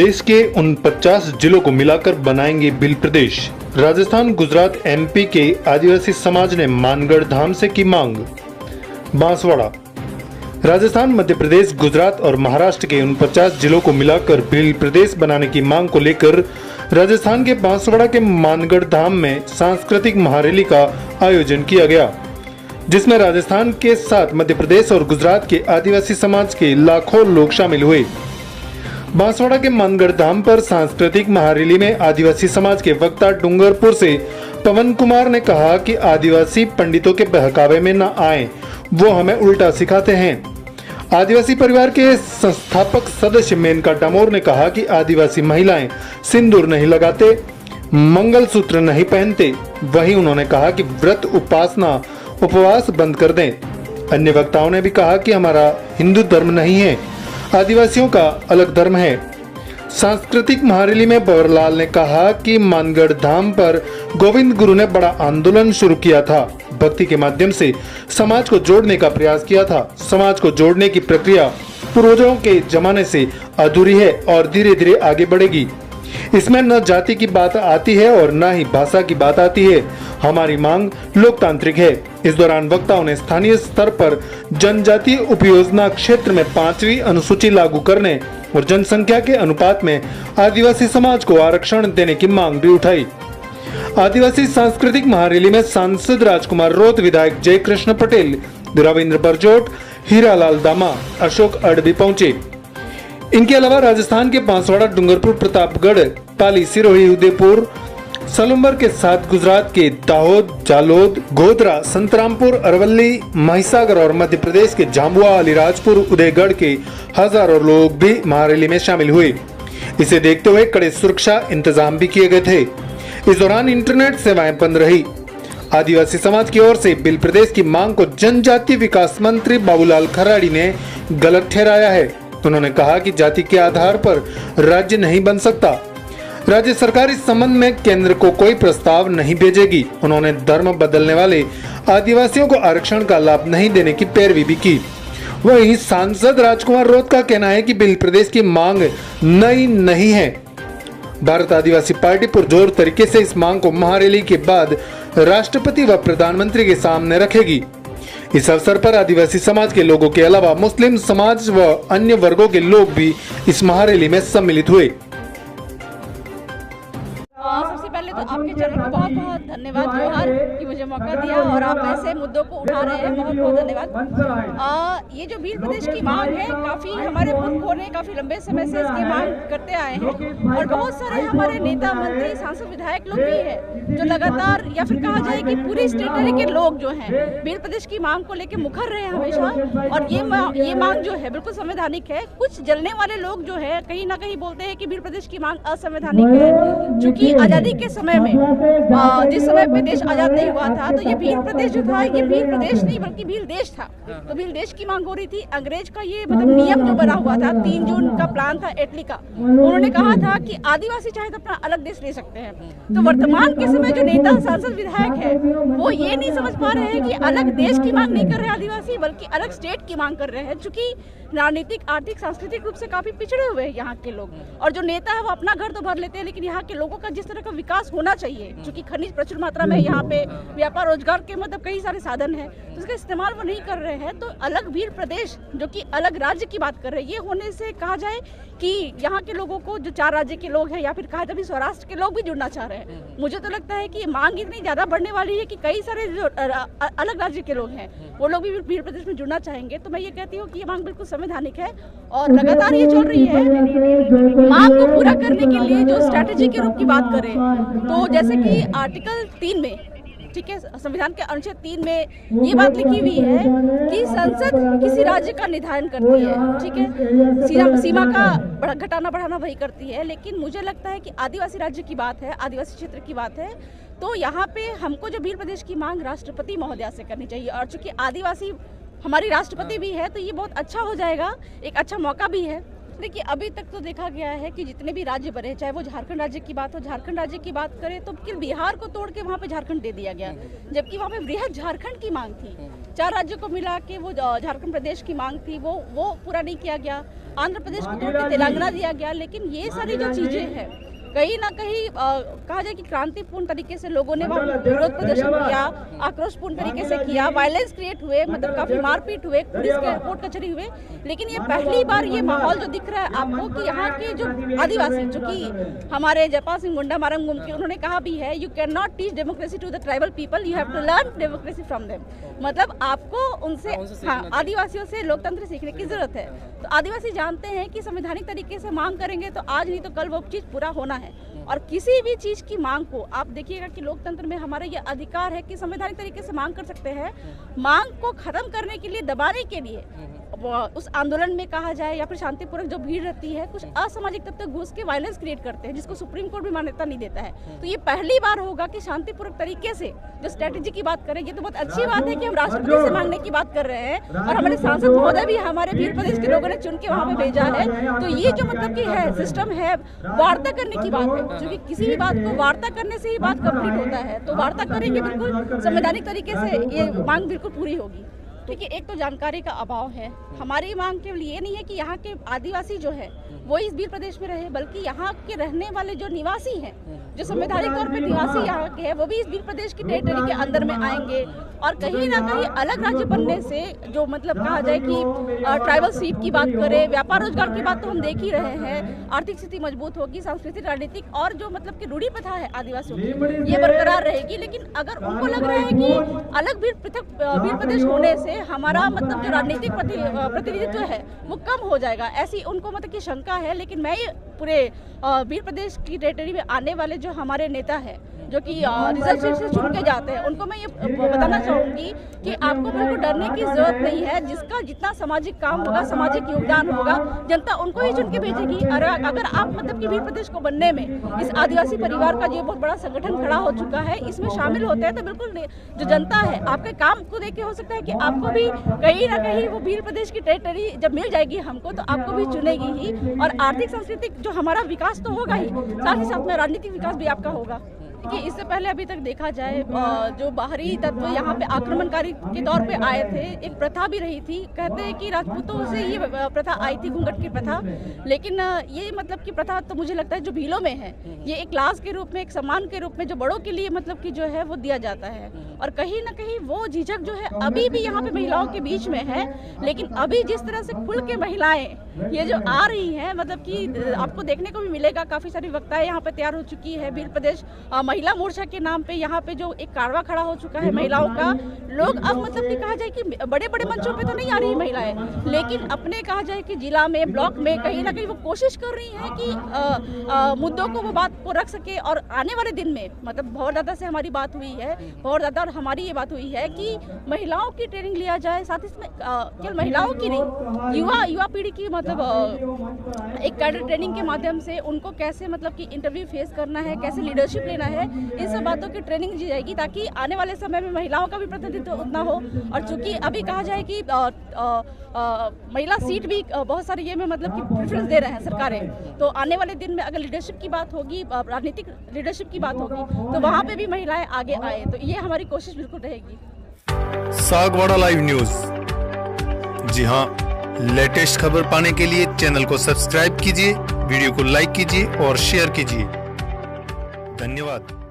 देश के उन 50 जिलों को मिलाकर बनाएंगे बिल प्रदेश। राजस्थान, गुजरात, एमपी के आदिवासी समाज ने मानगढ़ धाम से की मांग। बांसवाड़ा। राजस्थान, मध्य प्रदेश, गुजरात और महाराष्ट्र के उन 50 जिलों को मिलाकर बिल प्रदेश बनाने की मांग को लेकर राजस्थान के बांसवाड़ा के मानगढ़ धाम में सांस्कृतिक महारैली का आयोजन किया गया, जिसमें राजस्थान के साथ मध्य प्रदेश और गुजरात के आदिवासी समाज के लाखों लोग शामिल हुए। बांसवाड़ा के मानगढ़ धाम पर सांस्कृतिक महारैली में आदिवासी समाज के वक्ता डूंगरपुर से पवन कुमार ने कहा कि आदिवासी पंडितों के बहकावे में न आए, वो हमें उल्टा सिखाते हैं। आदिवासी परिवार के संस्थापक सदस्य मेनका डामोर ने कहा कि आदिवासी महिलाएं सिंदूर नहीं लगाते, मंगलसूत्र नहीं पहनते। वहीं उन्होंने कहा कि व्रत, उपासना, उपवास बंद कर दें। अन्य वक्ताओं ने भी कहा कि हमारा हिंदू धर्म नहीं है, आदिवासियों का अलग धर्म है। सांस्कृतिक महारैली में बवरलाल ने कहा कि मानगढ़ धाम पर गोविंद गुरु ने बड़ा आंदोलन शुरू किया था, भक्ति के माध्यम से समाज को जोड़ने का प्रयास किया था। समाज को जोड़ने की प्रक्रिया पूर्वजों के जमाने से अधूरी है और धीरे धीरे आगे बढ़ेगी। इसमें न जाति की बात आती है और न ही भाषा की बात आती है। हमारी मांग लोकतांत्रिक है। इस दौरान वक्ताओं ने स्थानीय स्तर पर जनजातीय उपयोजना क्षेत्र में 5वीं अनुसूची लागू करने और जनसंख्या के अनुपात में आदिवासी समाज को आरक्षण देने की मांग भी उठाई। आदिवासी सांस्कृतिक महारैली में सांसद राजकुमार रोत, विधायक जय कृष्ण पटेल, रविंद्र बरजोट, हीरालाल दामा, अशोक अडवी पहुंचे। इनके अलावा राजस्थान के बांसवाड़ा, डूंगरपुर, प्रतापगढ़, पाली, सिरोही, उदयपुर, सलुम्बर के साथ गुजरात के दाहोद, जालोद, गोधरा, संतरामपुर, अरवली, महिसागर और मध्य प्रदेश के झाबुआ, अलीराजपुर, उदयगढ़ के हजारों लोग भी महारैली में शामिल हुए। इसे देखते हुए कड़े सुरक्षा इंतजाम भी किए गए थे। इस दौरान इंटरनेट सेवाएं बंद रही। आदिवासी समाज की ओर से बिल प्रदेश की मांग को जनजातीय विकास मंत्री बाबूलाल खराड़ी ने गलत ठहराया है। उन्होंने कहा कि जाति के आधार पर राज्य नहीं बन सकता। राज्य सरकार इस संबंध में केंद्र को कोई प्रस्ताव नहीं भेजेगी। उन्होंने धर्म बदलने वाले आदिवासियों को आरक्षण का लाभ नहीं देने की पैरवी भी की। वहीं सांसद राजकुमार रोत का कहना है कि बिल प्रदेश की मांग नई नहीं है। भारत आदिवासी पार्टी पुरजोर तरीके से इस मांग को महारैली के बाद राष्ट्रपति व प्रधानमंत्री के सामने रखेगी। इस अवसर पर आदिवासी समाज के लोगों के अलावा मुस्लिम समाज व अन्य वर्गों के लोग भी इस महारैली में सम्मिलित हुए। सबसे पहले तो आपके चैनल को बहुत बहुत धन्यवाद जोहार कि मुझे मौका दिया और आप ऐसे मुद्दों को उठा रहे हैं, बहुत बहुत धन्यवाद। ये जो बिल प्रदेश की मांग है, काफी हमारे पुरखों ने काफी लंबे समय से इसकी मांग करते आए हैं और बहुत सारे हमारे नेता, मंत्री, सांसद, विधायक लोग भी हैं जो लगातार, या फिर कहा जाए कि पूरी स्टेटरी के लोग जो हैं बिल प्रदेश की मांग को लेकर मुखर रहे हैं हमेशा। और ये मांग जो है बिल्कुल संवैधानिक है। कुछ जलने वाले लोग जो है कहीं ना कहीं बोलते हैं कि बिल प्रदेश की मांग असंवैधानिक है, क्योंकि आजादी के समय में जिस समय पे देश आजाद नहीं हुआ था तो ये भील प्रदेश जो था, ये भील प्रदेश नहीं बल्कि भील देश था। तो भील देश की मांग हो रही थी। अंग्रेज का ये मतलब नियम जो बना हुआ था, 3 जून का प्लान था एटली का, उन्होंने कहा था कि आदिवासी चाहे तो अपना अलग देश ले सकते हैं। तो वर्तमान के समय जो नेता, सांसद, विधायक है वो ये नहीं समझ पा रहे हैं कि अलग देश की मांग नहीं कर रहे आदिवासी, बल्कि अलग स्टेट की मांग कर रहे हैं, चूंकि राजनीतिक, आर्थिक, सांस्कृतिक रूप से काफी पिछड़े हुए हैं यहाँ के लोग। और जो नेता है वो अपना घर तो भर लेते हैं, लेकिन यहाँ के लोगों का जिस तरह का विकास होना चाहिए, क्योंकि खनिज प्रचुर मात्रा में यहाँ पे, व्यापार रोजगार के मतलब कई सारे साधन हैं, तो उसका इस्तेमाल वो नहीं कर रहे हैं। तो अलग भील प्रदेश जो कि अलग राज्य की बात कर रहे हैं, ये होने से कहा जाए कि यहाँ के लोगों को, जो 4 राज्य के लोग हैं या फिर कहा जाए स्वराष्ट्र के लोग भी जुड़ना चाह रहे हैं। मुझे तो लगता है कि ये मांग इतनी ज्यादा बढ़ने वाली है कि कई सारे जो अलग राज्य के लोग हैं वो लोग भी भील प्रदेश में जुड़ना चाहेंगे। तो मैं ये कहती हूँ कि ये मांग बिल्कुल संवैधानिक है और लगातार ये चल रही है। मांग को पूरा करने के लिए जो स्ट्रैटेजी के रूप की बात करें तो जैसे कि आर्टिकल 3 में, ठीक है, संविधान के अनुच्छेद 3 में ये बात लिखी हुई है कि संसद किसी राज्य का निर्धारण करती है, ठीक है, सीमा का घटाना बढ़ाना वही करती है। लेकिन मुझे लगता है कि आदिवासी राज्य की बात है, आदिवासी क्षेत्र की बात है, तो यहाँ पे हमको जो भील प्रदेश की मांग राष्ट्रपति महोदया से करनी चाहिए। और चूंकि आदिवासी हमारी राष्ट्रपति भी है तो ये बहुत अच्छा हो जाएगा, एक अच्छा मौका भी है। देखिए, अभी तक तो देखा गया है कि जितने भी राज्य बने, चाहे वो झारखंड राज्य की बात हो, झारखंड राज्य की बात करें तो फिर बिहार को तोड़ के वहाँ पे झारखंड दे दिया गया, जबकि वहाँ पे बृहद झारखंड की मांग थी। 4 राज्यों को मिला के वो झारखंड प्रदेश की मांग थी, वो पूरा नहीं किया गया। आंध्र प्रदेश को तोड़ के तेलंगाना दिया गया। लेकिन ये सारी जो चीजें हैं, कहीं ना कहीं कहा जाए कि क्रांतिपूर्ण तरीके से लोगों ने वहाँ विरोध प्रदर्शन किया, आक्रोशपूर्ण तरीके से किया, वायलेंस क्रिएट हुए, मतलब काफी मारपीट हुए, पुलिस के कोर्ट कचहरी हुए। लेकिन ये पहली बार ये माहौल जो दिख रहा है आपको कि यहाँ के जो आदिवासी, जो कि हमारे जयपाल सिंह मुंडा मारंग के, उन्होंने कहा भी है, you can not teach democracy to the tribal people, you have to learn democracy from them. मतलब आपको उनसे, हाँ, आदिवासियों से लोकतंत्र सीखने की जरूरत है। तो आदिवासी जानते हैं कि संवैधानिक तरीके से मांग करेंगे तो आज नहीं तो कल वो चीज पूरा होना है। और किसी भी चीज की मांग को आप देखिएगा कि लोकतंत्र में हमारा ये अधिकार है कि संवैधानिक तरीके से मांग कर सकते हैं। मांग को खत्म करने के लिए, दबाने के लिए उस आंदोलन में कहा जाए या फिर शांतिपूर्वक जो भीड़ रहती है, कुछ असामाजिक तत्व घुस के वायलेंस क्रिएट करते हैं, जिसको सुप्रीम कोर्ट भी मान्यता नहीं देता है। तो ये पहली बार होगा कि शांतिपूर्वक तरीके से जो स्ट्रेटेजी की बात करें, ये तो बहुत अच्छी बात है कि हम राष्ट्रपति से मांगने की बात कर रहे हैं और हमारे सांसद महोदय भी हमारे भीड़ प्रदेश के लोगों ने चुन के वहाँ पे भेजा है। तो ये जो मतलब की है सिस्टम है, वार्ता करने की बात है, क्योंकि किसी भी बात को वार्ता करने से ही बात कंप्लीट होता है। तो वार्ता करेंगे बिल्कुल संवैधानिक तरीके से, ये मांग बिल्कुल पूरी होगी। देखिए, एक तो जानकारी का अभाव है। हमारी मांग केवल ये नहीं है कि यहाँ के आदिवासी जो है वो इस भीड़ प्रदेश में रहे, बल्कि यहाँ के रहने वाले जो निवासी हैं, जो संवैधानिक तौर पे निवासी यहाँ के हैं, वो भी इस भीड़ प्रदेश की टेरिटरी के अंदर में आएंगे। और कहीं ना कहीं अलग राज्य बनने से जो मतलब कहा जाए कि ट्राइबल सीट की बात करें, व्यापार रोजगार की बात तो हम देख ही रहे हैं, आर्थिक स्थिति मजबूत होगी, सांस्कृतिक राजनीतिक और जो मतलब की रूढ़ी प्रथा है आदिवासियों की, ये बरकरार रहेगी। लेकिन अगर उनको लग रहा है कि अलग भीड़ प्रदेश होने से हमारा मतलब जो राजनीतिक प्रतिनिधित्व है वो कम हो जाएगा, ऐसी उनको मतलब की शंका है। लेकिन मैं ये पूरे भीड़ प्रदेश की टेरिटरी में आने वाले जो हमारे नेता है, जो कि रिजर्व सीट से चुन के जाते हैं, उनको मैं ये बताना चाहूँगी कि आपको बिल्कुल डरने की जरूरत नहीं है। जिसका जितना सामाजिक काम होगा, सामाजिक योगदान होगा, जनता उनको ही चुन के भेजेगी। अगर आप मतलब कि भीड़ प्रदेश को बनने में इस आदिवासी परिवार का जो बहुत बड़ा संगठन खड़ा हो चुका है, इसमें शामिल होते हैं, तो बिल्कुल जो जनता है आपके काम को देख के हो सकता है कि आपको भी कहीं ना कहीं वो भीड़ प्रदेश की टेरिटरी जब मिल जाएगी हमको, तो आपको भी चुनेगी ही। और आर्थिक सांस्कृतिक जो हमारा विकास तो होगा ही, साथ ही साथ में राजनीतिक विकास भी आपका होगा। कि इससे पहले अभी तक देखा जाए जो बाहरी तत्व यहाँ पे आक्रमणकारी के तौर पे आए थे, एक प्रथा भी रही थी। कहते हैं कि राजपूतों से ये प्रथा आई थी, घूंघट की प्रथा। लेकिन ये मतलब की प्रथा तो मुझे लगता है जो भीलों में है, ये एक क्लास के रूप में, एक सम्मान के रूप में जो बड़ों के लिए मतलब कि जो है वो दिया जाता है। और कहीं ना कहीं वो झिझक जो है अभी भी यहाँ पे महिलाओं के बीच में है। लेकिन अभी जिस तरह से खुल के महिलाएं ये जो आ रही हैं, मतलब कि आपको देखने को भी मिलेगा, काफी सारी वक्ताएं यहाँ पे तैयार हो चुकी है। भीड़ प्रदेश महिला मोर्चा के नाम पे यहाँ पे जो एक कारवा खड़ा हो चुका है महिलाओं का, लोग अब मतलब कि कहा जाए कि बड़े बड़े मंचों पे तो नहीं आ रही महिलाएं, लेकिन अपने कहा जाए कि जिला में, ब्लॉक में कहीं ना कहीं वो कोशिश कर रही हैं कि मुद्दों को वो बात को रख सके। और आने वाले दिन में मतलब भंवर दादा से हमारी बात हुई है, भंवर दादा और हमारी ये बात हुई है कि महिलाओं की ट्रेनिंग लिया जाए, साथ ही इसमें केवल महिलाओं की नहीं, युवा पीढ़ी की मतलब एक कैडर ट्रेनिंग के माध्यम से उनको कैसे मतलब कि इंटरव्यू फेस करना है, कैसे लीडरशिप लेना है, इन सब बातों की ट्रेनिंग दी जाएगी, ताकि आने वाले समय में महिलाओं का भी प्रतिनिधित्व उतना हो। और चूंकि अभी कहा जाए कि महिला सीट भी बहुत सारे ये में मतलब कि प्रेफरेंस दे रहे हैं सरकारें, तो आने वाले दिन में अगर लीडरशिप की बात होगी, राजनीतिक लीडरशिप की बात होगी, तो वहाँ पे भी महिलाएं आगे आए। तो ये हमारी कोशिश बिल्कुल रहेगी। सागवाड़ा लाइव न्यूज, जी हाँ, लेटेस्ट खबर पाने के लिए चैनल को सब्सक्राइब कीजिए, वीडियो को लाइक कीजिए और शेयर कीजिए। धन्यवाद।